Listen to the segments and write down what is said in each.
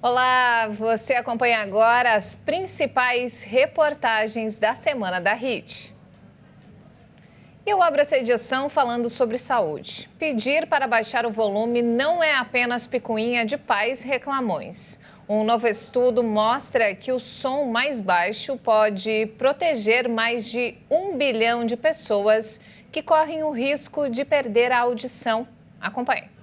Olá, você acompanha agora as principais reportagens da semana da HIT. Eu abro essa edição falando sobre saúde. Pedir para baixar o volume não é apenas picuinha de pais reclamões. Um novo estudo mostra que o som mais baixo pode proteger mais de 1 bilhão de pessoas que correm o risco de perder a audição. Acompanhe.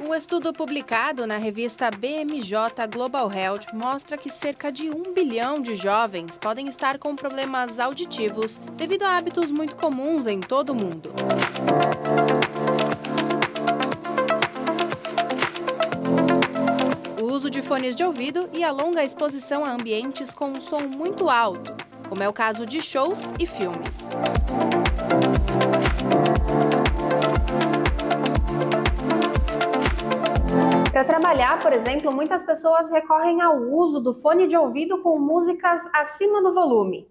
Um estudo publicado na revista BMJ Global Health mostra que cerca de 1 bilhão de jovens podem estar com problemas auditivos devido a hábitos muito comuns em todo o mundo. O uso de fones de ouvido e a longa exposição a ambientes com um som muito alto, como é o caso de shows e filmes. Para trabalhar, por exemplo, muitas pessoas recorrem ao uso do fone de ouvido com músicas acima do volume.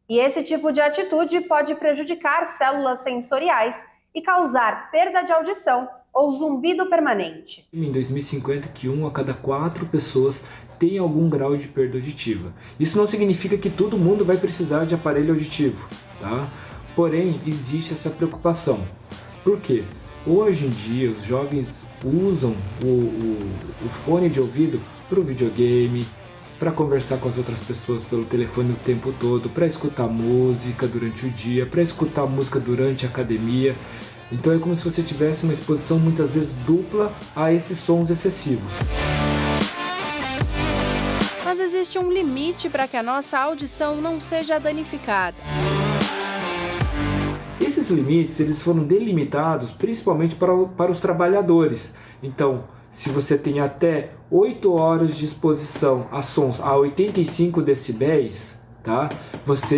E esse tipo de atitude pode prejudicar células sensoriais e causar perda de audição ou zumbido permanente. Em 2050, que 1 a cada 4 pessoas tem algum grau de perda auditiva. Isso não significa que todo mundo vai precisar de aparelho auditivo, tá? Porém, existe essa preocupação. Por quê? Hoje em dia, os jovens usam o fone de ouvido para o videogame, para conversar com as outras pessoas pelo telefone o tempo todo, para escutar música durante o dia, para escutar música durante a academia. Então é como se você tivesse uma exposição muitas vezes dupla a esses sons excessivos. Mas existe um limite para que a nossa audição não seja danificada. Esses limites eles foram delimitados principalmente para os trabalhadores. Então, se você tem até 8 horas de exposição a sons a 85 decibéis, tá?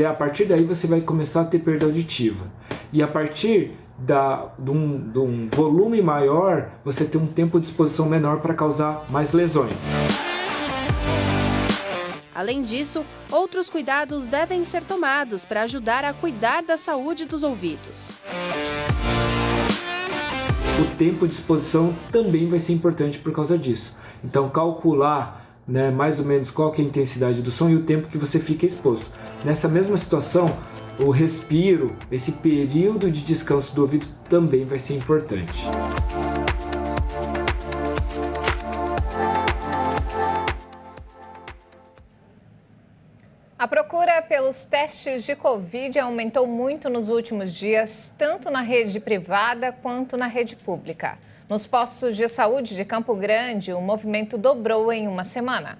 A partir daí você vai começar a ter perda auditiva. E a partir de um volume maior, você tem um tempo de exposição menor para causar mais lesões. Além disso, outros cuidados devem ser tomados para ajudar a cuidar da saúde dos ouvidos. O tempo de exposição também vai ser importante por causa disso. Então, calcular, mais ou menos qual que é a intensidade do som e o tempo que você fica exposto. Nessa mesma situação, o respiro, esse período de descanso do ouvido também vai ser importante. A procura pelos testes de Covid aumentou muito nos últimos dias, tanto na rede privada quanto na rede pública. Nos postos de saúde de Campo Grande, o movimento dobrou em uma semana.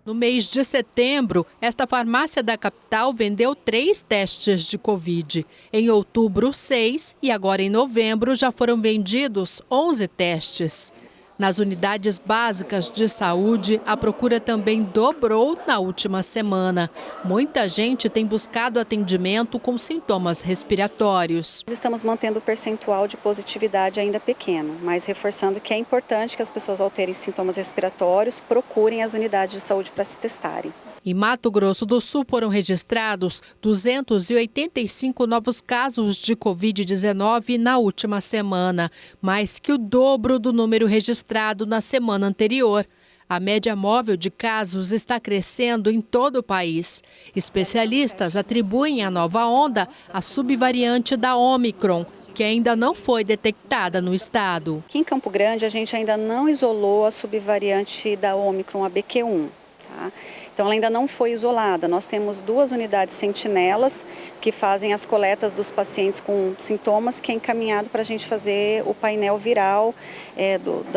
No mês de setembro, esta farmácia da capital vendeu 3 testes de Covid. Em outubro, 6 e agora em novembro já foram vendidos 11 testes. Nas unidades básicas de saúde, a procura também dobrou na última semana. Muita gente tem buscado atendimento com sintomas respiratórios. Estamos mantendo o percentual de positividade ainda pequeno, mas reforçando que é importante que as pessoas, ao terem sintomas respiratórios, procurem as unidades de saúde para se testarem. Em Mato Grosso do Sul foram registrados 285 novos casos de Covid-19 na última semana, mais que o dobro do número registrado na semana anterior. A média móvel de casos está crescendo em todo o país. Especialistas atribuem a nova onda à subvariante da Ômicron, que ainda não foi detectada no estado. Aqui em Campo Grande, a gente ainda não isolou a subvariante da Ômicron, a BQ1. Tá? Então, ela ainda não foi isolada. Nós temos 2 unidades sentinelas que fazem as coletas dos pacientes com sintomas, que é encaminhado para a gente fazer o painel viral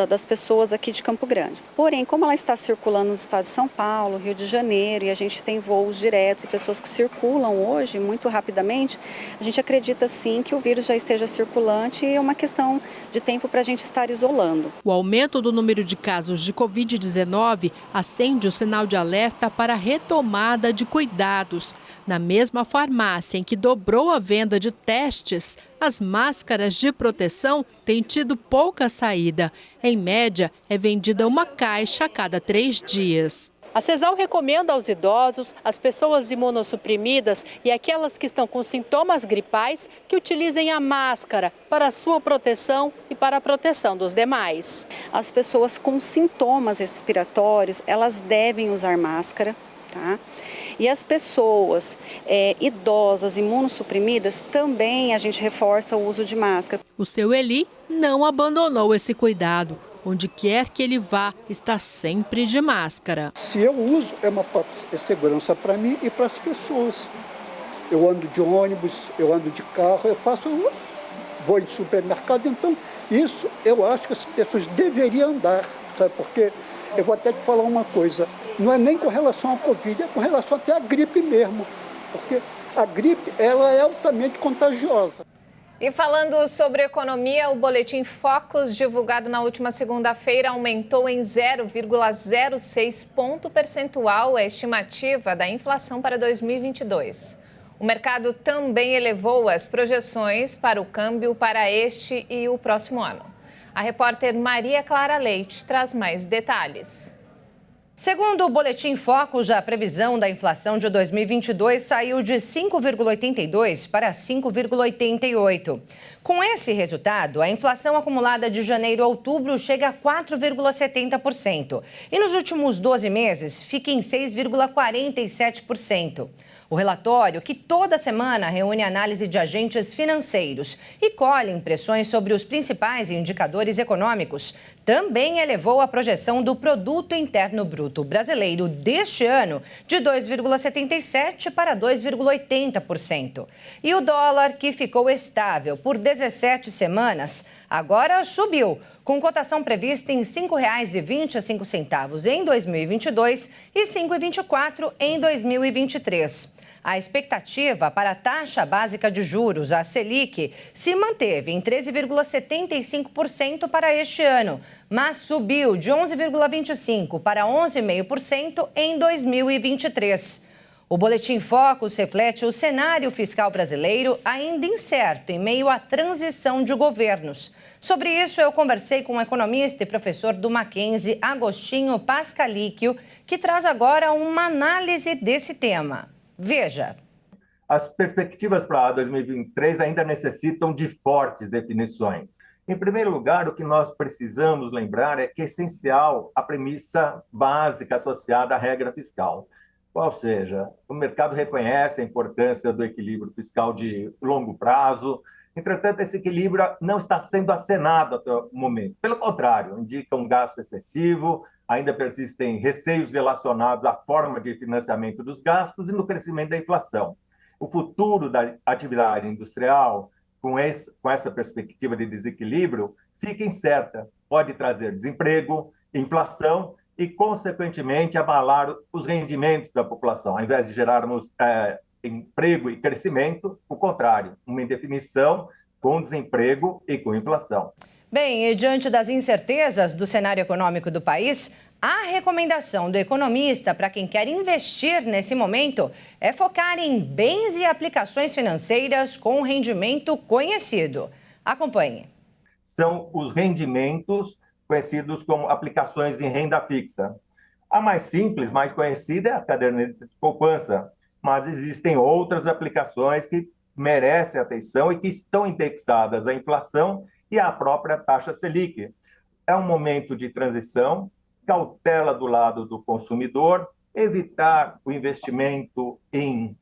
das pessoas aqui de Campo Grande. Porém, como ela está circulando nos estados de São Paulo, Rio de Janeiro, e a gente tem voos diretos e pessoas que circulam hoje muito rapidamente, a gente acredita sim que o vírus já esteja circulante e é uma questão de tempo para a gente estar isolando. O aumento do número de casos de Covid-19 acende o sinal de alerta para a retomada de cuidados. Na mesma farmácia em que dobrou a venda de testes, as máscaras de proteção têm tido pouca saída. Em média, é vendida uma caixa a cada 3 dias. A CESAL recomenda aos idosos, às pessoas imunossuprimidas e aquelas que estão com sintomas gripais que utilizem a máscara para a sua proteção e para a proteção dos demais. As pessoas com sintomas respiratórios, elas devem usar máscara, tá? E as pessoas idosas, imunossuprimidas, também a gente reforça o uso de máscara. O seu Eli não abandonou esse cuidado. Onde quer que ele vá, está sempre de máscara. Se eu uso, é uma segurança para mim e para as pessoas. Eu ando de ônibus, eu ando de carro, vou em supermercado, então isso eu acho que as pessoas deveriam andar, sabe? Porque eu vou até te falar uma coisa, não é nem com relação ao Covid, é com relação até à gripe mesmo, porque a gripe ela é altamente contagiosa. E falando sobre economia, o boletim Focus, divulgado na última segunda-feira, aumentou em 0,06 ponto percentual a estimativa da inflação para 2022. O mercado também elevou as projeções para o câmbio para este e o próximo ano. A repórter Maria Clara Leite traz mais detalhes. Segundo o Boletim Focus, a previsão da inflação de 2022 saiu de 5,82 para 5,88. Com esse resultado, a inflação acumulada de janeiro a outubro chega a 4,70% e nos últimos 12 meses fica em 6,47%. O relatório, que toda semana reúne análise de agentes financeiros e colhe impressões sobre os principais indicadores econômicos, também elevou a projeção do Produto Interno Bruto brasileiro deste ano de 2,77% para 2,80%. E o dólar, que ficou estável por 17 semanas, agora subiu, com cotação prevista em R$ 5,25 em 2022 e R$ 5,24 em 2023. A expectativa para a taxa básica de juros, a Selic, se manteve em 13,75% para este ano, mas subiu de 11,25% para 11,5% em 2023. O Boletim Focus reflete o cenário fiscal brasileiro ainda incerto em meio à transição de governos. Sobre isso, eu conversei com o economista e professor do Mackenzie, Agostinho Pascalíquio, que traz agora uma análise desse tema. Veja. As perspectivas para 2023 ainda necessitam de fortes definições. Em primeiro lugar, o que nós precisamos lembrar é que é essencial a premissa básica associada à regra fiscal. Ou seja, o mercado reconhece a importância do equilíbrio fiscal de longo prazo. Entretanto, esse equilíbrio não está sendo acenado até o momento. Pelo contrário, indica um gasto excessivo, ainda persistem receios relacionados à forma de financiamento dos gastos e no crescimento da inflação. O futuro da atividade industrial, com essa perspectiva de desequilíbrio, fica incerta. Pode trazer desemprego, inflação e, consequentemente, abalar os rendimentos da população. Ao invés de gerarmos emprego e crescimento, o contrário, uma indefinição com desemprego e com inflação. Bem, e diante das incertezas do cenário econômico do país, a recomendação do economista para quem quer investir nesse momento é focar em bens e aplicações financeiras com rendimento conhecido. Acompanhe. São os rendimentos conhecidos como aplicações em renda fixa. A mais simples, mais conhecida é a caderneta de poupança, mas existem outras aplicações que merecem atenção e que estão indexadas à inflação e à própria taxa Selic. É um momento de transição, cautela do lado do consumidor, evitar o investimento em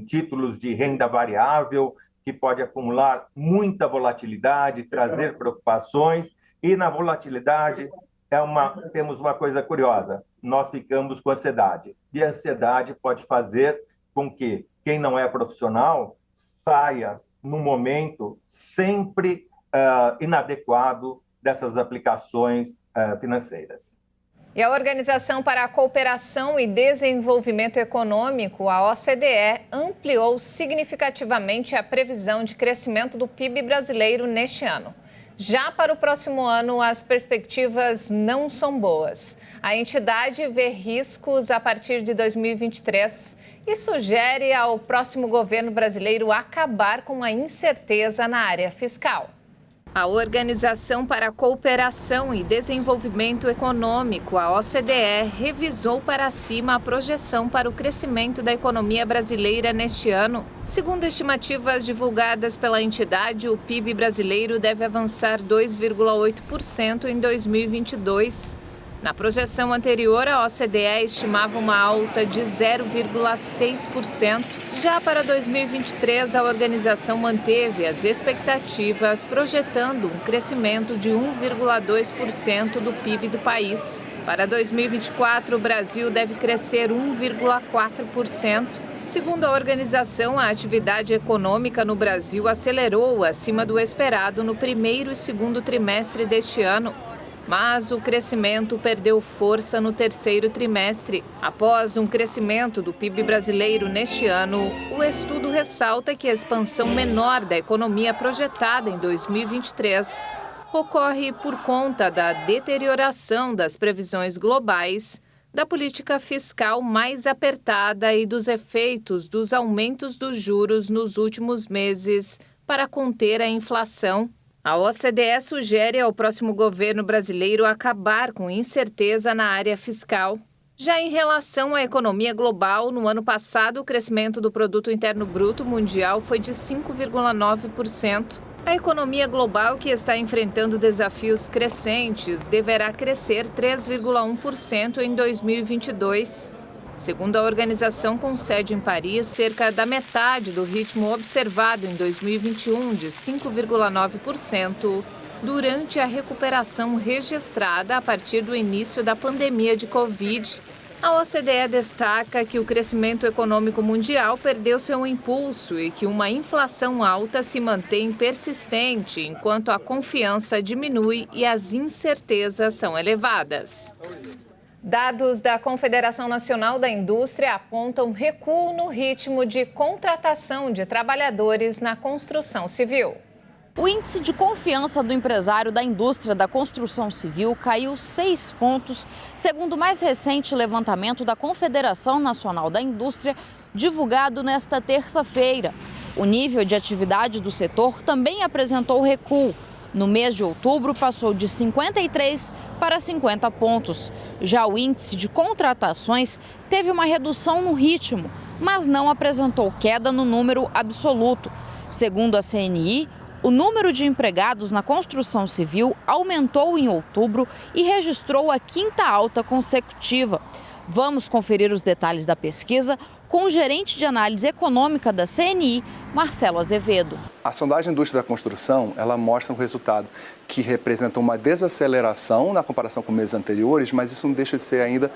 títulos de renda variável, que pode acumular muita volatilidade, trazer preocupações, e na volatilidade temos uma coisa curiosa, nós ficamos com ansiedade, e a ansiedade pode fazer com que quem não é profissional saia num momento sempre inadequado dessas aplicações financeiras. E a Organização para a Cooperação e Desenvolvimento Econômico, a OCDE, ampliou significativamente a previsão de crescimento do PIB brasileiro neste ano. Já para o próximo ano, as perspectivas não são boas. A entidade vê riscos a partir de 2023 e sugere ao próximo governo brasileiro acabar com a incerteza na área fiscal. A Organização para a Cooperação e Desenvolvimento Econômico, a OCDE, revisou para cima a projeção para o crescimento da economia brasileira neste ano. Segundo estimativas divulgadas pela entidade, o PIB brasileiro deve avançar 2,8% em 2022. Na projeção anterior, a OCDE estimava uma alta de 0,6%. Já para 2023, a organização manteve as expectativas, projetando um crescimento de 1,2% do PIB do país. Para 2024, o Brasil deve crescer 1,4%. Segundo a organização, a atividade econômica no Brasil acelerou acima do esperado no primeiro e segundo trimestre deste ano. Mas o crescimento perdeu força no terceiro trimestre. Após um crescimento do PIB brasileiro neste ano, o estudo ressalta que a expansão menor da economia projetada em 2023 ocorre por conta da deterioração das previsões globais, da política fiscal mais apertada e dos efeitos dos aumentos dos juros nos últimos meses para conter a inflação. A OCDE sugere ao próximo governo brasileiro acabar com incerteza na área fiscal. Já em relação à economia global, no ano passado, o crescimento do Produto Interno Bruto mundial foi de 5,9%. A economia global, que está enfrentando desafios crescentes, deverá crescer 3,1% em 2022. Segundo a organização com sede em Paris, cerca da metade do ritmo observado em 2021, de 5,9%, durante a recuperação registrada a partir do início da pandemia de Covid. A OCDE destaca que o crescimento econômico mundial perdeu seu impulso e que uma inflação alta se mantém persistente, enquanto a confiança diminui e as incertezas são elevadas. Dados da Confederação Nacional da Indústria apontam recuo no ritmo de contratação de trabalhadores na construção civil. O índice de confiança do empresário da indústria da construção civil caiu 6 pontos, segundo o mais recente levantamento da Confederação Nacional da Indústria, divulgado nesta terça-feira. O nível de atividade do setor também apresentou recuo. No mês de outubro, passou de 53 para 50 pontos. Já o índice de contratações teve uma redução no ritmo, mas não apresentou queda no número absoluto. Segundo a CNI, o número de empregados na construção civil aumentou em outubro e registrou a 5ª alta consecutiva. Vamos conferir os detalhes da pesquisa com o gerente de análise econômica da CNI, Marcelo Azevedo. A sondagem Indústria da Construção, ela mostra um resultado que representa uma desaceleração na comparação com meses anteriores, mas isso não deixa de ser ainda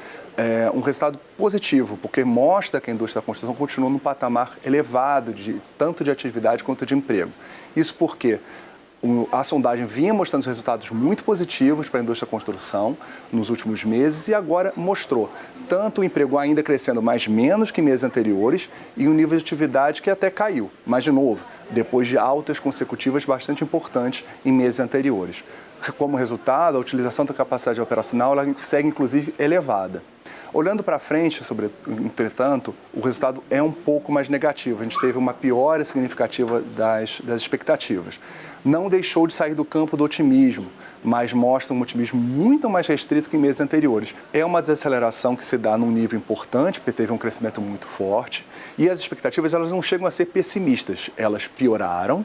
um resultado positivo, porque mostra que a indústria da construção continua num patamar elevado, tanto de atividade quanto de emprego. Isso porque a sondagem vinha mostrando resultados muito positivos para a indústria da construção nos últimos meses e agora mostrou tanto o emprego ainda crescendo mais menos que meses anteriores e um nível de atividade que até caiu, mas de novo, depois de altas consecutivas bastante importantes em meses anteriores. Como resultado, a utilização da capacidade operacional ela segue inclusive elevada. Olhando para frente, entretanto, o resultado é um pouco mais negativo. A gente teve uma piora significativa das expectativas. Não deixou de sair do campo do otimismo, mas mostra um otimismo muito mais restrito que em meses anteriores. É uma desaceleração que se dá num nível importante, porque teve um crescimento muito forte, e as expectativas elas não chegam a ser pessimistas. Elas pioraram,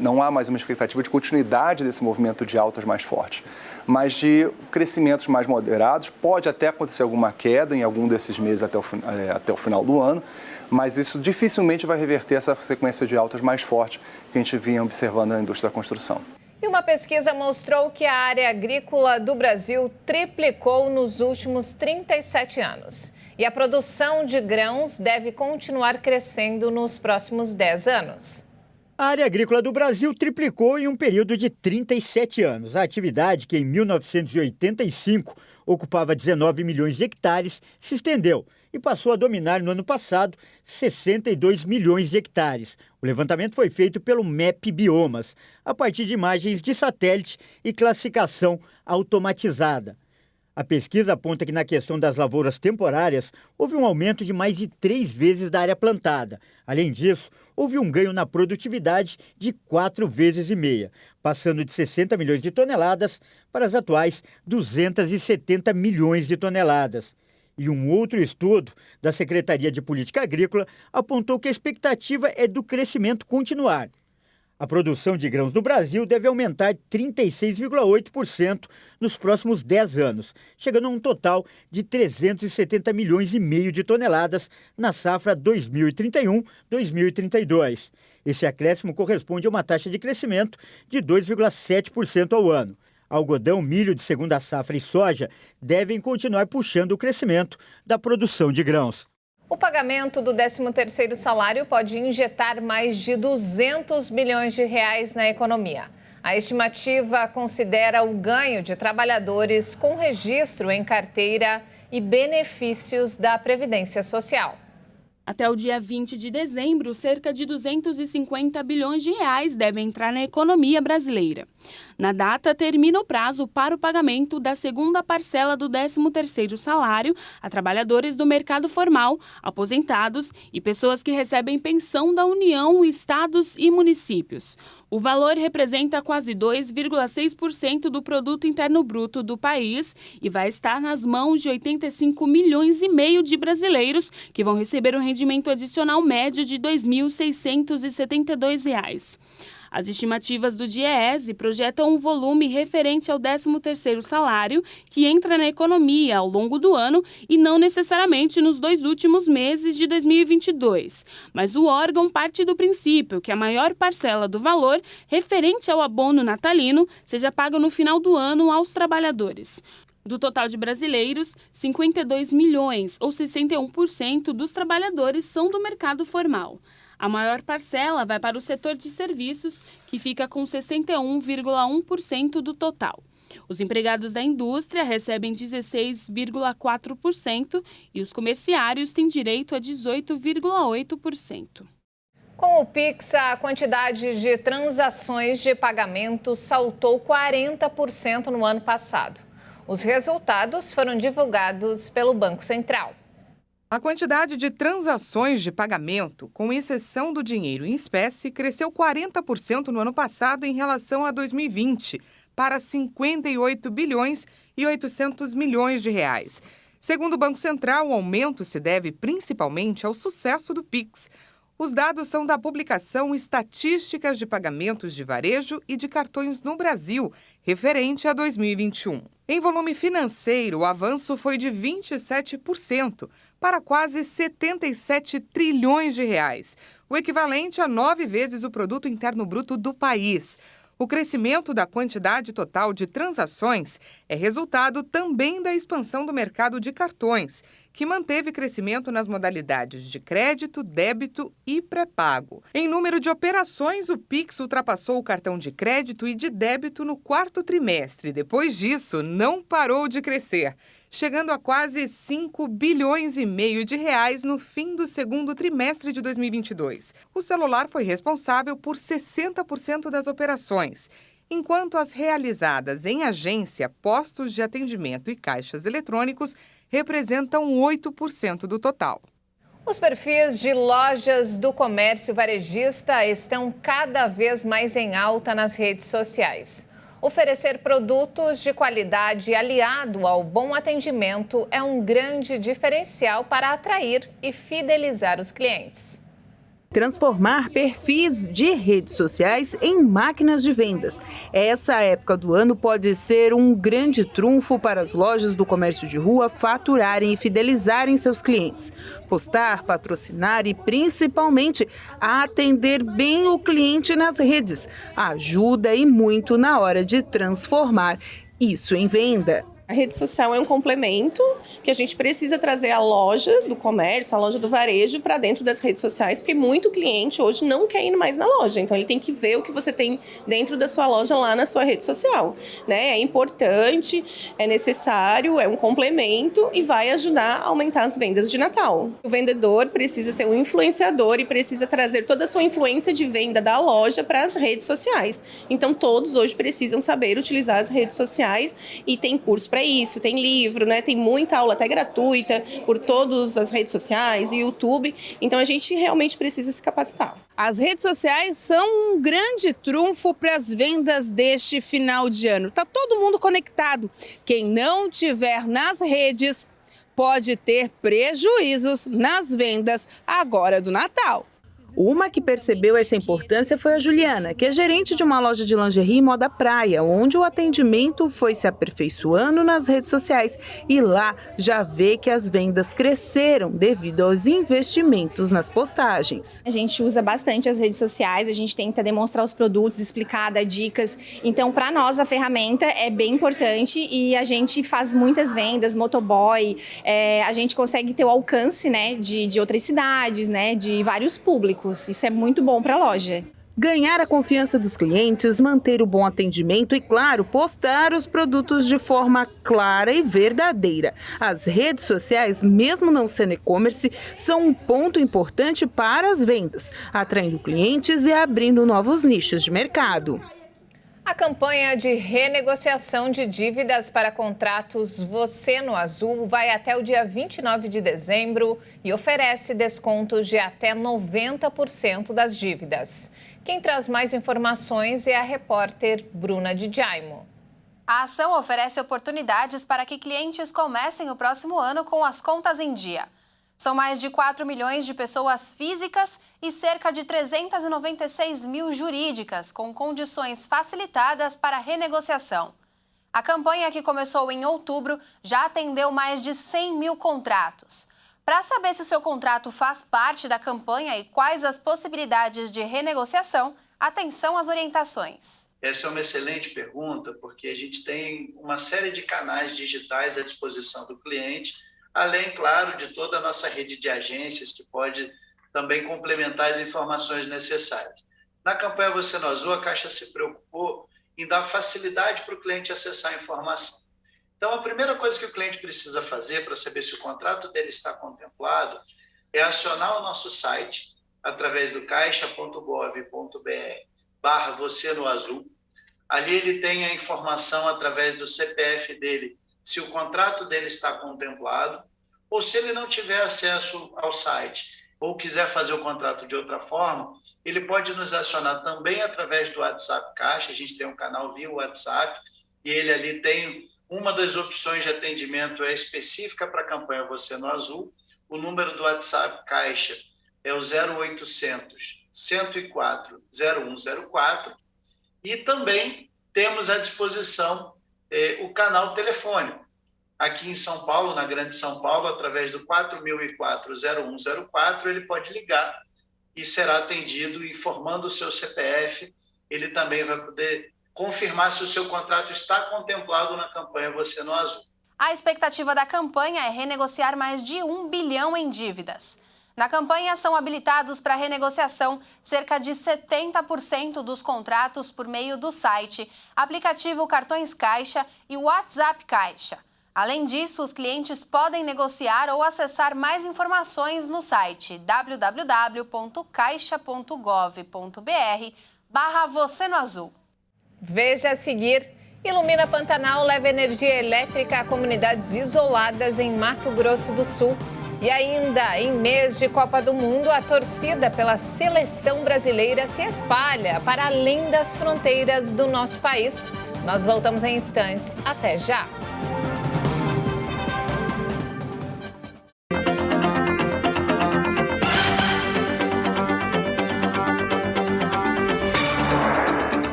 não há mais uma expectativa de continuidade desse movimento de altas mais fortes, mas de crescimentos mais moderados. Pode até acontecer alguma queda em algum desses meses até o final do ano, mas isso dificilmente vai reverter essa sequência de altas mais forte que a gente vinha observando na indústria da construção. E uma pesquisa mostrou que a área agrícola do Brasil triplicou nos últimos 37 anos. E a produção de grãos deve continuar crescendo nos próximos 10 anos. A área agrícola do Brasil triplicou em um período de 37 anos. A atividade, que em 1985 ocupava 19 milhões de hectares, se estendeu e passou a dominar no ano passado 62 milhões de hectares. O levantamento foi feito pelo MEP Biomas, a partir de imagens de satélite e classificação automatizada. A pesquisa aponta que na questão das lavouras temporárias, houve um aumento de mais de 3 vezes da área plantada. Além disso, houve um ganho na produtividade de 4,5 vezes, passando de 60 milhões de toneladas para as atuais 270 milhões de toneladas. E um outro estudo da Secretaria de Política Agrícola apontou que a expectativa é do crescimento continuar. A produção de grãos no Brasil deve aumentar 36,8% nos próximos 10 anos, chegando a um total de 370 milhões e meio de toneladas na safra 2031-2032. Esse acréscimo corresponde a uma taxa de crescimento de 2,7% ao ano. Algodão, milho de segunda safra e soja devem continuar puxando o crescimento da produção de grãos. O pagamento do 13º salário pode injetar mais de 200 bilhões de reais na economia. A estimativa considera o ganho de trabalhadores com registro em carteira e benefícios da Previdência Social. Até o dia 20 de dezembro, cerca de 250 bilhões de reais devem entrar na economia brasileira. Na data, termina o prazo para o pagamento da segunda parcela do 13º salário a trabalhadores do mercado formal, aposentados e pessoas que recebem pensão da União, estados e municípios. O valor representa quase 2,6% do produto interno bruto do país e vai estar nas mãos de 85 milhões e meio de brasileiros que vão receber um rendimento adicional médio de R$ 2.672. As estimativas do DIEESE projetam um volume referente ao 13º salário que entra na economia ao longo do ano e não necessariamente nos 2 últimos meses de 2022. Mas o órgão parte do princípio que a maior parcela do valor referente ao abono natalino seja paga no final do ano aos trabalhadores. Do total de brasileiros, 52 milhões, ou 61% dos trabalhadores são do mercado formal. A maior parcela vai para o setor de serviços, que fica com 61,1% do total. Os empregados da indústria recebem 16,4% e os comerciários têm direito a 18,8%. Com o Pix, a quantidade de transações de pagamento saltou 40% no ano passado. Os resultados foram divulgados pelo Banco Central. A quantidade de transações de pagamento, com exceção do dinheiro em espécie, cresceu 40% no ano passado em relação a 2020, para 58 bilhões e 800 milhões de reais. Segundo o Banco Central, o aumento se deve principalmente ao sucesso do Pix. Os dados são da publicação Estatísticas de Pagamentos de Varejo e de Cartões no Brasil, referente a 2021. Em volume financeiro, o avanço foi de 27%, para quase 77 trilhões de reais, o equivalente a 9 vezes o produto interno bruto do país. O crescimento da quantidade total de transações é resultado também da expansão do mercado de cartões, que manteve crescimento nas modalidades de crédito, débito e pré-pago. Em número de operações, o Pix ultrapassou o cartão de crédito e de débito no 4º trimestre. Depois disso, não parou de crescer, chegando a quase 5 bilhões e meio de reais no fim do 2º trimestre de 2022. O celular foi responsável por 60% das operações, enquanto as realizadas em agência, postos de atendimento e caixas eletrônicos representam 8% do total. Os perfis de lojas do comércio varejista estão cada vez mais em alta nas redes sociais. Oferecer produtos de qualidade aliado ao bom atendimento é um grande diferencial para atrair e fidelizar os clientes. Transformar perfis de redes sociais em máquinas de vendas. Essa época do ano pode ser um grande trunfo para as lojas do comércio de rua faturarem e fidelizarem seus clientes. Postar, patrocinar e, principalmente, atender bem o cliente nas redes. Ajuda e muito na hora de transformar isso em venda. A rede social é um complemento que a gente precisa trazer a loja do comércio, a loja do varejo para dentro das redes sociais, porque muito cliente hoje não quer ir mais na loja, então ele tem que ver o que você tem dentro da sua loja lá na sua rede social, né? É importante, é necessário, é um complemento e vai ajudar a aumentar as vendas de Natal. O vendedor precisa ser um influenciador e precisa trazer toda a sua influência de venda da loja para as redes sociais. Então todos hoje precisam saber utilizar as redes sociais e tem curso para isso, tem livro, né? Tem muita aula até gratuita por todas as redes sociais e YouTube. Então a gente realmente precisa se capacitar. As redes sociais são um grande trunfo para as vendas deste final de ano. Tá todo mundo conectado. Quem não tiver nas redes pode ter prejuízos nas vendas agora do Natal. Uma que percebeu essa importância foi a Juliana, que é gerente de uma loja de lingerie e moda praia, onde o atendimento foi se aperfeiçoando nas redes sociais. E lá já vê que as vendas cresceram devido aos investimentos nas postagens. A gente usa bastante as redes sociais, a gente tenta demonstrar os produtos, explicar, dar dicas. Então, para nós, a ferramenta é bem importante e a gente faz muitas vendas, motoboy, a gente consegue ter o alcance, né, de outras cidades, né, de vários públicos. Isso é muito bom para a loja. Ganhar a confiança dos clientes, manter o bom atendimento e, claro, postar os produtos de forma clara e verdadeira. As redes sociais, mesmo não sendo e-commerce, são um ponto importante para as vendas, atraindo clientes e abrindo novos nichos de mercado. A campanha de renegociação de dívidas para contratos Você no Azul vai até o dia 29 de dezembro e oferece descontos de até 90% das dívidas. Quem traz mais informações é a repórter Bruna de Jaimo. A ação oferece oportunidades para que clientes comecem o próximo ano com as contas em dia. São mais de 4 milhões de pessoas físicas e cerca de 396 mil jurídicas, com condições facilitadas para renegociação. A campanha, que começou em outubro, já atendeu mais de 100 mil contratos. Para saber se o seu contrato faz parte da campanha e quais as possibilidades de renegociação, atenção às orientações. Essa é uma excelente pergunta, porque a gente tem uma série de canais digitais à disposição do cliente, além, claro, de toda a nossa rede de agências que pode também complementar as informações necessárias. Na campanha Você no Azul, a Caixa se preocupou em dar facilidade para o cliente acessar a informação. Então, a primeira coisa que o cliente precisa fazer para saber se o contrato dele está contemplado é acionar o nosso site através do caixa.gov.br/Você no Azul. Ali ele tem a informação através do CPF dele, se o contrato dele está contemplado, ou se ele não tiver acesso ao site ou quiser fazer o contrato de outra forma, ele pode nos acionar também através do WhatsApp Caixa. A gente tem um canal via WhatsApp e ele ali tem uma das opções de atendimento específica para a campanha Você no Azul. O número do WhatsApp Caixa é o 0800 104 0104 e também temos à disposição o canal telefônico. Aqui em São Paulo, na Grande São Paulo, através do 4004-0104, ele pode ligar e será atendido informando o seu CPF. Ele também vai poder confirmar se o seu contrato está contemplado na campanha Você no Azul. A expectativa da campanha é renegociar mais de 1 bilhão em dívidas. Na campanha, são habilitados para renegociação cerca de 70% dos contratos por meio do site, aplicativo Cartões Caixa e WhatsApp Caixa. Além disso, os clientes podem negociar ou acessar mais informações no site www.caixa.gov.br/Você no Azul. Veja a seguir: Ilumina Pantanal leva energia elétrica a comunidades isoladas em Mato Grosso do Sul. E ainda, em mês de Copa do Mundo, a torcida pela seleção brasileira se espalha para além das fronteiras do nosso país. Nós voltamos em instantes. Até já!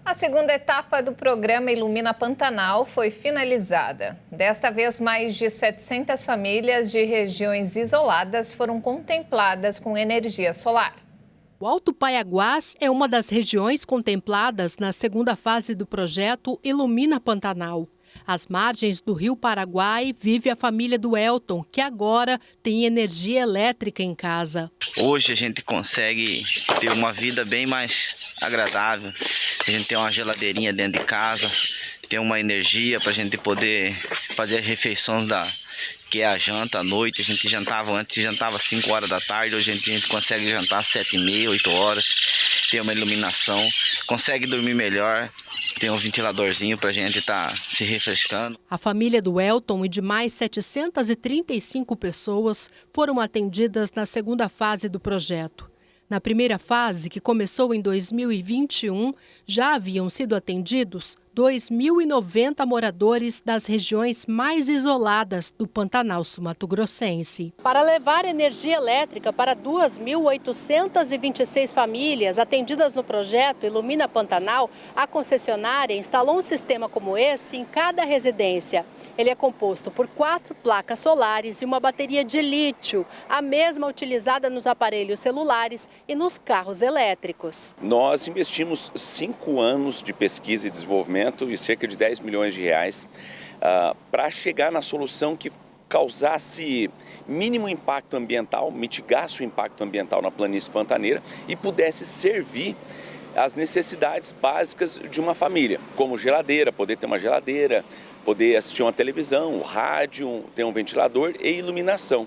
A segunda etapa do programa Ilumina Pantanal foi finalizada. Desta vez, mais de 700 famílias de regiões isoladas foram contempladas com energia solar. O Alto Paiaguás é uma das regiões contempladas na segunda fase do projeto Ilumina Pantanal. Às margens do Rio Paraguai vive a família do Elton, que agora tem energia elétrica em casa. Hoje a gente consegue ter uma vida bem mais agradável. A gente tem uma geladeirinha dentro de casa, tem uma energia para a gente poder fazer as refeições que é a janta à noite. A gente jantava antes, jantava 5 horas da tarde, hoje a gente consegue jantar 7h30, 8 horas. ter uma iluminação, consegue dormir melhor, tem um ventiladorzinho para a gente estar se refrescando. A família do Elton e de mais 735 pessoas foram atendidas na segunda fase do projeto. Na primeira fase, que começou em 2021, já haviam sido atendidos 2.090 moradores das regiões mais isoladas do Pantanal Sul-Mato-Grossense. Para levar energia elétrica para 2.826 famílias atendidas no projeto Ilumina Pantanal, a concessionária instalou um sistema como esse em cada residência. Ele é composto por 4 placas solares e uma bateria de lítio, a mesma utilizada nos aparelhos celulares e nos carros elétricos. Nós investimos 5 anos de pesquisa e desenvolvimento e cerca de 10 milhões de reais para chegar na solução que causasse mínimo impacto ambiental, mitigasse o impacto ambiental na planície pantaneira e pudesse servir às necessidades básicas de uma família, como geladeira, poder ter uma geladeira, poder assistir uma televisão, rádio, ter um ventilador e iluminação.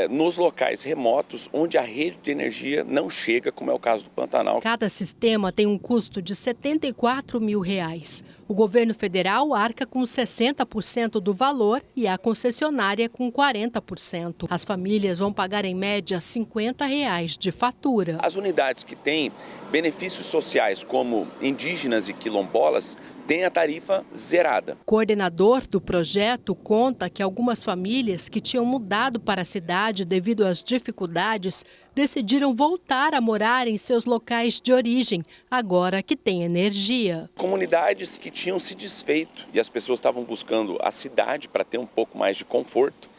Nos locais remotos onde a rede de energia não chega, como é o caso do Pantanal. Cada sistema tem um custo de R$ 74 mil. O governo federal arca com 60% do valor e a concessionária com 40%. As famílias vão pagar em média R$ 50 de fatura. As unidades que têm benefícios sociais como indígenas e quilombolas têm a tarifa zerada. O coordenador do projeto conta que algumas famílias que tinham mudado para a cidade devido às dificuldades decidiram voltar a morar em seus locais de origem, agora que tem energia. Comunidades que tinham se desfeito e as pessoas estavam buscando a cidade para ter um pouco mais de conforto.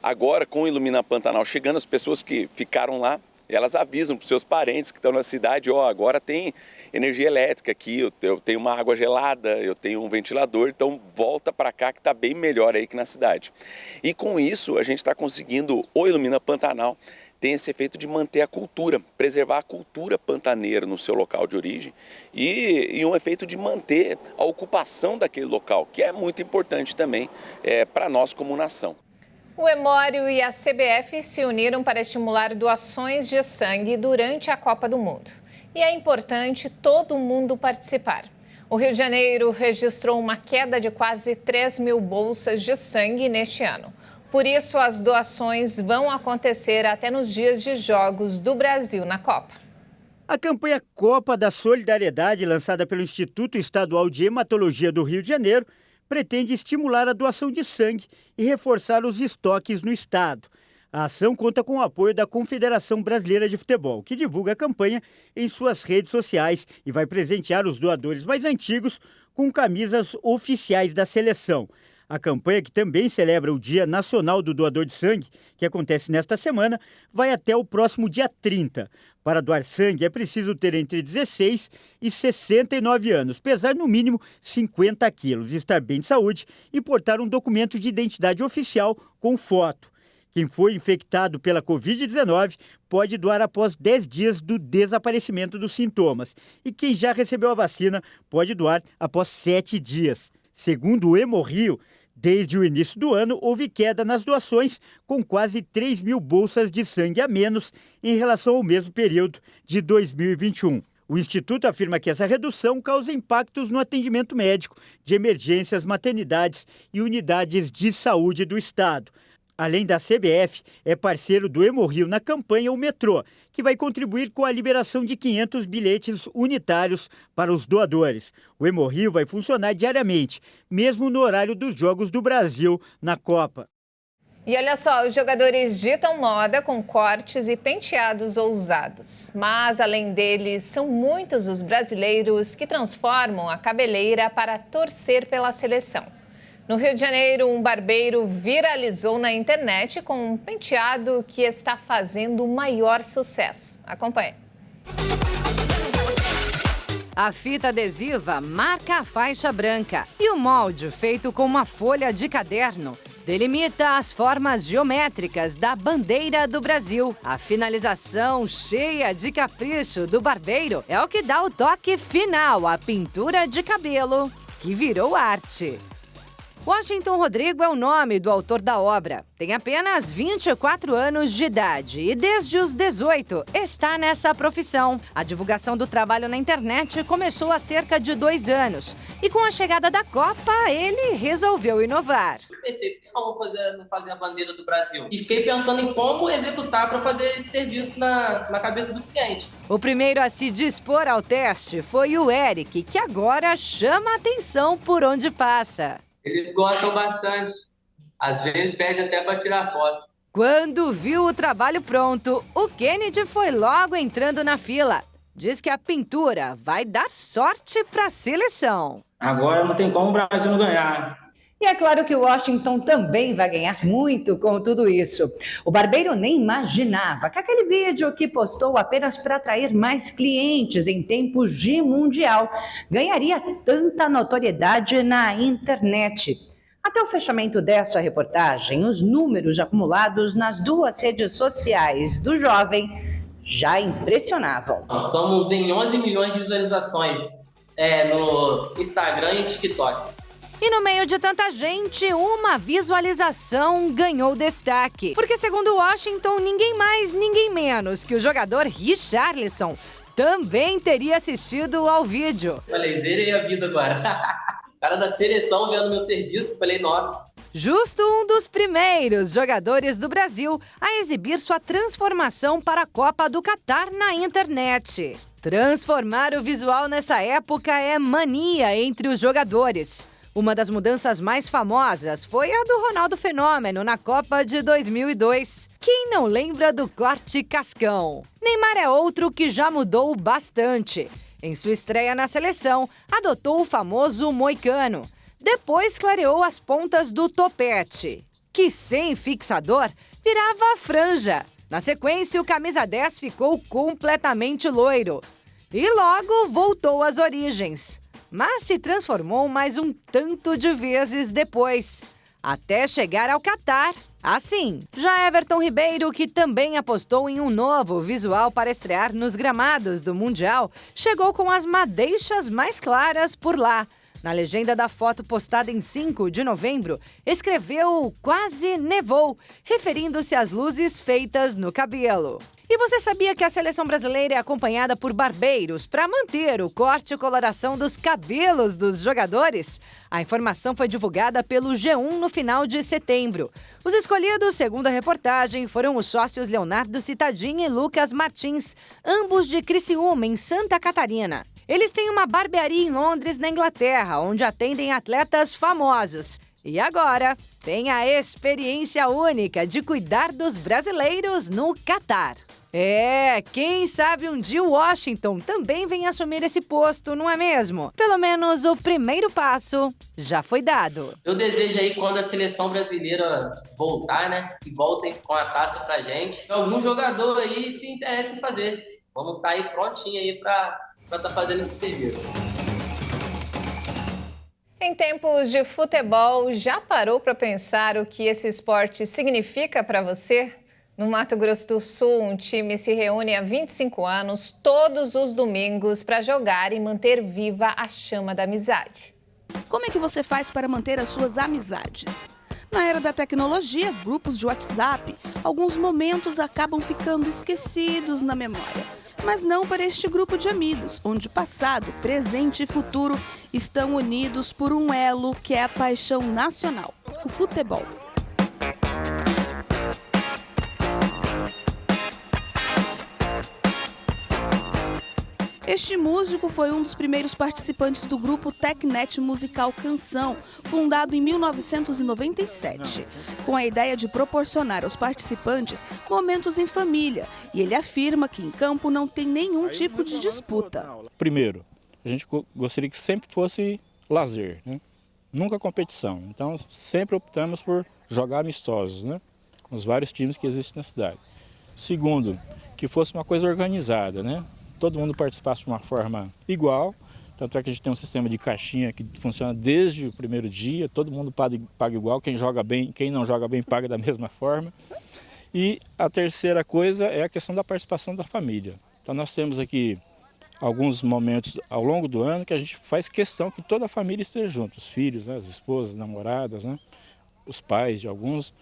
Agora, com o Ilumina Pantanal chegando, as pessoas que ficaram lá, elas avisam para os seus parentes que estão na cidade, agora tem energia elétrica aqui, eu tenho uma água gelada, eu tenho um ventilador, então volta para cá que está bem melhor aí que na cidade. E com isso a gente está conseguindo, o Ilumina Pantanal tem esse efeito de manter a cultura, preservar a cultura pantaneira no seu local de origem e um efeito de manter a ocupação daquele local, que é muito importante também para nós como nação. O Hemório e a CBF se uniram para estimular doações de sangue durante a Copa do Mundo. E é importante todo mundo participar. O Rio de Janeiro registrou uma queda de quase 3 mil bolsas de sangue neste ano. Por isso, as doações vão acontecer até nos dias de jogos do Brasil na Copa. A campanha Copa da Solidariedade, lançada pelo Instituto Estadual de Hematologia do Rio de Janeiro, pretende estimular a doação de sangue e reforçar os estoques no estado. A ação conta com o apoio da Confederação Brasileira de Futebol, que divulga a campanha em suas redes sociais e vai presentear os doadores mais antigos com camisas oficiais da seleção. A campanha, que também celebra o Dia Nacional do Doador de Sangue, que acontece nesta semana, vai até o próximo dia 30. Para doar sangue é preciso ter entre 16 e 69 anos, pesar no mínimo 50 quilos, estar bem de saúde e portar um documento de identidade oficial com foto. Quem foi infectado pela Covid-19 pode doar após 10 dias do desaparecimento dos sintomas. E quem já recebeu a vacina pode doar após 7 dias. Segundo o Hemorrio, desde o início do ano, houve queda nas doações, com quase 3 mil bolsas de sangue a menos em relação ao mesmo período de 2021. O Instituto afirma que essa redução causa impactos no atendimento médico de emergências, maternidades e unidades de saúde do Estado. Além da CBF, é parceiro do Hemorrio na campanha O Metrô, que vai contribuir com a liberação de 500 bilhetes unitários para os doadores. O Hemorrio vai funcionar diariamente, mesmo no horário dos Jogos do Brasil na Copa. E olha só, os jogadores ditam moda com cortes e penteados ousados. Mas, além deles, são muitos os brasileiros que transformam a cabeleira para torcer pela seleção. No Rio de Janeiro, um barbeiro viralizou na internet com um penteado que está fazendo o maior sucesso. Acompanhe. A fita adesiva marca a faixa branca e o molde, feito com uma folha de caderno, delimita as formas geométricas da bandeira do Brasil. A finalização cheia de capricho do barbeiro é o que dá o toque final à pintura de cabelo, que virou arte. Washington Rodrigo é o nome do autor da obra. Tem apenas 24 anos de idade e desde os 18 está nessa profissão. A divulgação do trabalho na internet começou há cerca de 2 anos. E com a chegada da Copa, ele resolveu inovar. Eu pensei, por que eu vou fazer a bandeira do Brasil? E fiquei pensando em como executar para fazer esse serviço na cabeça do cliente. O primeiro a se dispor ao teste foi o Eric, que agora chama a atenção por onde passa. Eles gostam bastante. Às vezes pede até para tirar foto. Quando viu o trabalho pronto, o Kennedy foi logo entrando na fila. Diz que a pintura vai dar sorte para a seleção. Agora não tem como o Brasil não ganhar. E é claro que o Washington também vai ganhar muito com tudo isso. O barbeiro nem imaginava que aquele vídeo que postou apenas para atrair mais clientes em tempos de Mundial ganharia tanta notoriedade na internet. Até o fechamento dessa reportagem, os números acumulados nas 2 redes sociais do jovem já impressionavam. Nós somos em 11 milhões de visualizações no Instagram e TikTok. E no meio de tanta gente, uma visualização ganhou destaque. Porque segundo Washington, ninguém mais, ninguém menos que o jogador Richarlison também teria assistido ao vídeo. Falei, zerei a vida agora. Cara da seleção vendo meu serviço, falei, nossa. Justo um dos primeiros jogadores do Brasil a exibir sua transformação para a Copa do Catar na internet. Transformar o visual nessa época é mania entre os jogadores. Uma das mudanças mais famosas foi a do Ronaldo Fenômeno na Copa de 2002. Quem não lembra do corte cascão? Neymar é outro que já mudou bastante. Em sua estreia na seleção, adotou o famoso moicano. Depois clareou as pontas do topete, que sem fixador virava franja. Na sequência, o camisa 10 ficou completamente loiro. E logo voltou às origens. Mas se transformou mais um tanto de vezes depois, até chegar ao Catar. Assim, já Everton Ribeiro, que também apostou em um novo visual para estrear nos gramados do Mundial, chegou com as madeixas mais claras por lá. Na legenda da foto postada em 5 de novembro, escreveu "Quase nevou", referindo-se às luzes feitas no cabelo. E você sabia que a seleção brasileira é acompanhada por barbeiros para manter o corte e coloração dos cabelos dos jogadores? A informação foi divulgada pelo G1 no final de setembro. Os escolhidos, segundo a reportagem, foram os sócios Leonardo Citadini e Lucas Martins, ambos de Criciúma, em Santa Catarina. Eles têm uma barbearia em Londres, na Inglaterra, onde atendem atletas famosos. E agora, tem a experiência única de cuidar dos brasileiros no Catar. Quem sabe um dia o Washington também vem assumir esse posto, não é mesmo? Pelo menos o primeiro passo já foi dado. Eu desejo aí, quando a seleção brasileira voltar, né, que voltem com a taça pra gente. Algum jogador aí se interessa em fazer. Vamos estar aí prontinho aí pra estar fazendo esse serviço. Em tempos de futebol, já parou para pensar o que esse esporte significa para você? No Mato Grosso do Sul, um time se reúne há 25 anos, todos os domingos, para jogar e manter viva a chama da amizade. Como é que você faz para manter as suas amizades? Na era da tecnologia, grupos de WhatsApp, alguns momentos acabam ficando esquecidos na memória. Mas não para este grupo de amigos, onde passado, presente e futuro estão unidos por um elo que é a paixão nacional, o futebol. Este músico foi um dos primeiros participantes do grupo Tecnet Musical Canção, fundado em 1997, com a ideia de proporcionar aos participantes momentos em família. E ele afirma que em campo não tem nenhum tipo de disputa. Primeiro, a gente gostaria que sempre fosse lazer, né? Nunca competição. Então, sempre optamos por jogar amistosos, né? Com os vários times que existem na cidade. Segundo, que fosse uma coisa organizada, né? Todo mundo participasse de uma forma igual, tanto é que a gente tem um sistema de caixinha que funciona desde o primeiro dia, todo mundo paga igual, quem joga bem, quem não joga bem paga da mesma forma. E a terceira coisa é a questão da participação da família. Então nós temos aqui alguns momentos ao longo do ano que a gente faz questão que toda a família esteja junto, os filhos, né, as esposas, namoradas, né, os pais de alguns.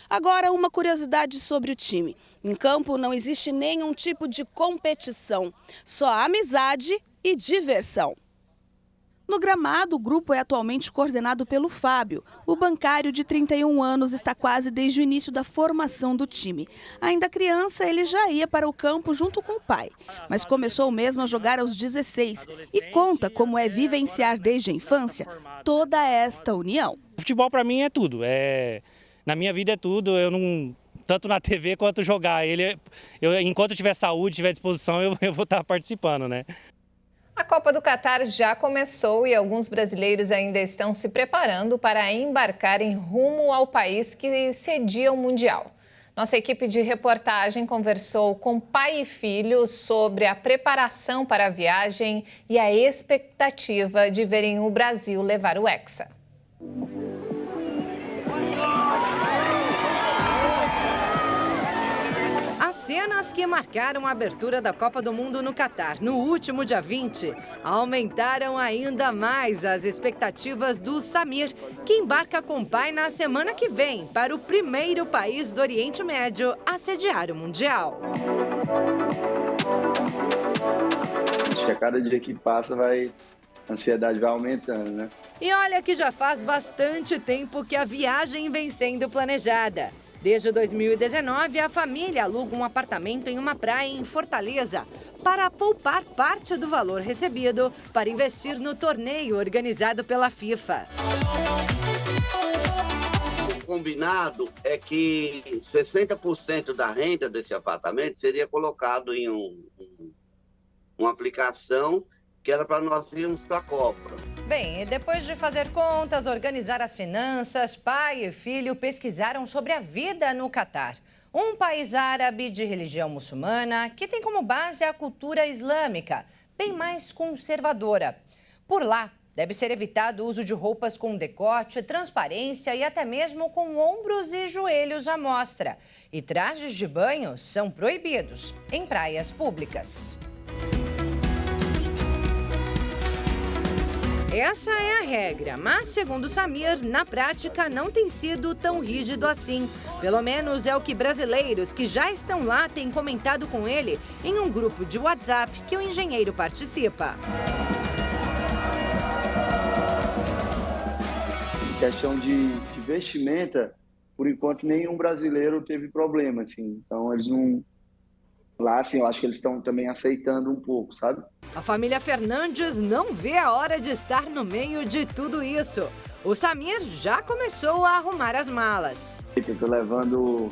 Agora, uma curiosidade sobre o time. Em campo não existe nenhum tipo de competição, só amizade e diversão. No gramado, o grupo é atualmente coordenado pelo Fábio. O bancário de 31 anos está quase desde o início da formação do time. Ainda criança, ele já ia para o campo junto com o pai, mas começou mesmo a jogar aos 16 e conta como é vivenciar desde a infância toda esta união. O futebol para mim é tudo, na minha vida é tudo, eu não... tanto na TV quanto jogar. Enquanto eu tiver saúde, tiver disposição, eu vou estar participando, né? A Copa do Catar já começou e alguns brasileiros ainda estão se preparando para embarcar em rumo ao país que cedia o Mundial. Nossa equipe de reportagem conversou com pai e filho sobre a preparação para a viagem e a expectativa de verem o Brasil levar o Hexa. Cenas que marcaram a abertura da Copa do Mundo no Catar no último dia 20 aumentaram ainda mais as expectativas do Samir, que embarca com o pai na semana que vem para o primeiro país do Oriente Médio a sediar o Mundial. Acho que a cada dia que passa a ansiedade vai aumentando, né? E olha que já faz bastante tempo que a viagem vem sendo planejada. Desde 2019, a família aluga um apartamento em uma praia em Fortaleza para poupar parte do valor recebido para investir no torneio organizado pela FIFA. O combinado é que 60% da renda desse apartamento seria colocado em uma aplicação que era para nós irmos para a Copa. Bem, e depois de fazer contas, organizar as finanças, pai e filho pesquisaram sobre a vida no Catar. Um país árabe de religião muçulmana que tem como base a cultura islâmica, bem mais conservadora. Por lá, deve ser evitado o uso de roupas com decote, transparência e até mesmo com ombros e joelhos à mostra. E trajes de banho são proibidos em praias públicas. Essa é a regra, mas, segundo Samir, na prática não tem sido tão rígido assim. Pelo menos é o que brasileiros que já estão lá têm comentado com ele em um grupo de WhatsApp que o engenheiro participa. Em questão de vestimenta, por enquanto nenhum brasileiro teve problema, assim. Então eles não... Lá, assim, eu acho que eles estão também aceitando um pouco, sabe? A família Fernandes não vê a hora de estar no meio de tudo isso. O Samir já começou a arrumar as malas. Eu estou levando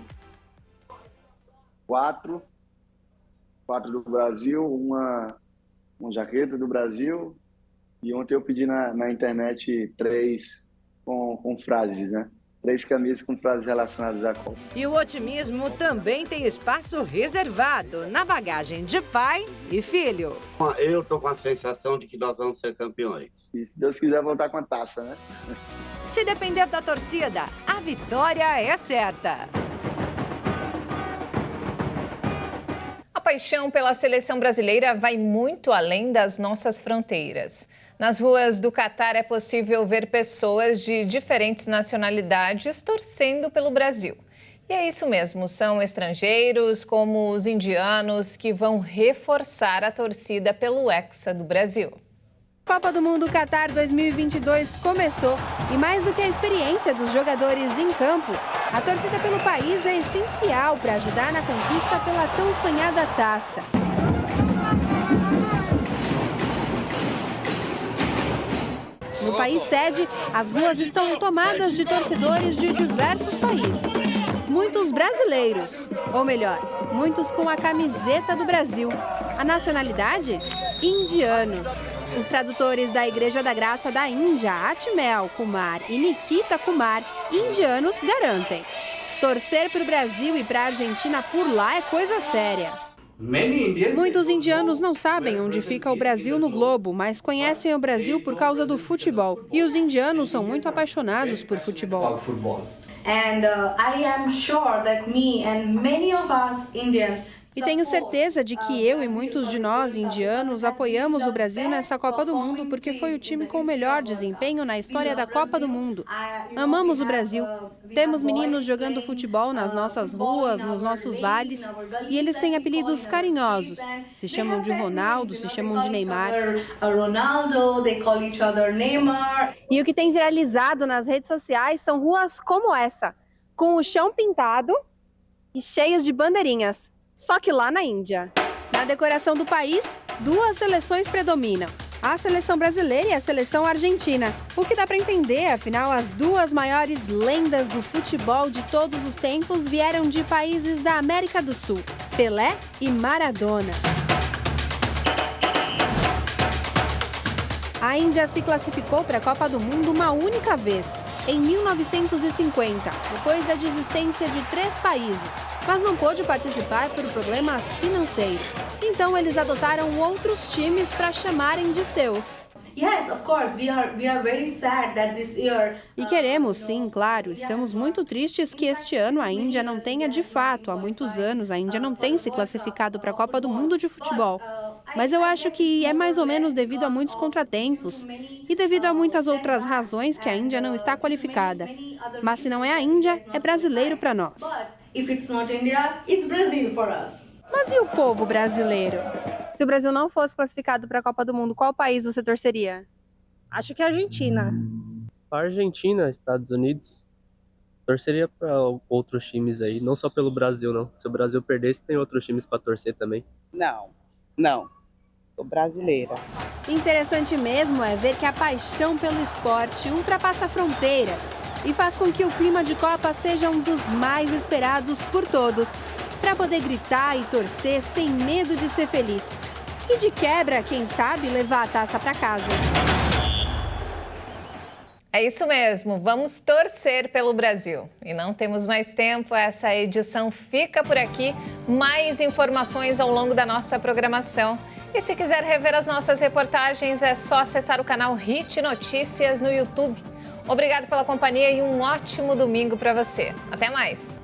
quatro do Brasil, uma jaqueta do Brasil, e ontem eu pedi na internet 3 com frases, né? 3 camisas com frases relacionadas à Copa. E o otimismo também tem espaço reservado na bagagem de pai e filho. Eu tô com a sensação de que nós vamos ser campeões. E se Deus quiser voltar com a taça, né? Se depender da torcida, a vitória é certa. A paixão pela seleção brasileira vai muito além das nossas fronteiras. Nas ruas do Catar é possível ver pessoas de diferentes nacionalidades torcendo pelo Brasil. E é isso mesmo, são estrangeiros como os indianos que vão reforçar a torcida pelo Hexa do Brasil. Copa do Mundo Catar 2022 começou e mais do que a experiência dos jogadores em campo, a torcida pelo país é essencial para ajudar na conquista pela tão sonhada taça. No país sede, as ruas estão tomadas de torcedores de diversos países. Muitos brasileiros, ou melhor, muitos com a camiseta do Brasil. A nacionalidade? Indianos. Os tradutores da Igreja da Graça da Índia, Atmel Kumar e Nikita Kumar, indianos, garantem. Torcer para o Brasil e para a Argentina por lá é coisa séria. Muitos indianos não sabem onde fica o Brasil no globo, mas conhecem o Brasil por causa do futebol. E os indianos são muito apaixonados por futebol. And I am sure that me and many of us Indians E tenho certeza de que eu e muitos de nós, indianos, apoiamos o Brasil nessa Copa do Mundo porque foi o time com o melhor desempenho na história da Copa do Mundo. Amamos o Brasil. Temos meninos jogando futebol nas nossas ruas, nos nossos vales, e eles têm apelidos carinhosos. Se chamam de Ronaldo, se chamam de Neymar. E o que tem viralizado nas redes sociais são ruas como essa, com o chão pintado e cheias de bandeirinhas. Só que lá na Índia. Na decoração do país, duas seleções predominam. A seleção brasileira e a seleção argentina. O que dá para entender, afinal, as duas maiores lendas do futebol de todos os tempos vieram de países da América do Sul, Pelé e Maradona. A Índia se classificou para a Copa do Mundo uma única vez, em 1950, depois da desistência de 3 países. Mas não pôde participar por problemas financeiros. Então eles adotaram outros times para chamarem de seus. E queremos, sim, claro, estamos muito tristes que este ano a Índia não tenha, de fato, há muitos anos, a Índia não tem se classificado para a Copa do Mundo de futebol. Mas eu acho que é mais ou menos devido a muitos contratempos e devido a muitas outras razões que a Índia não está qualificada. Mas se não é a Índia, é brasileiro para nós. Mas e o povo brasileiro? Se o Brasil não fosse classificado para a Copa do Mundo, qual país você torceria? Acho que a Argentina. A Argentina, Estados Unidos. Torceria para outros times aí, não só pelo Brasil, não. Se o Brasil perdesse, tem outros times para torcer também. Não. Sou brasileira. Interessante mesmo é ver que a paixão pelo esporte ultrapassa fronteiras e faz com que o clima de Copa seja um dos mais esperados por todos, para poder gritar e torcer sem medo de ser feliz. E de quebra, quem sabe, levar a taça para casa. É isso mesmo, vamos torcer pelo Brasil. E não temos mais tempo, essa edição fica por aqui. Mais informações ao longo da nossa programação. E se quiser rever as nossas reportagens, é só acessar o canal Hit Notícias no YouTube. Obrigado pela companhia e um ótimo domingo para você. Até mais!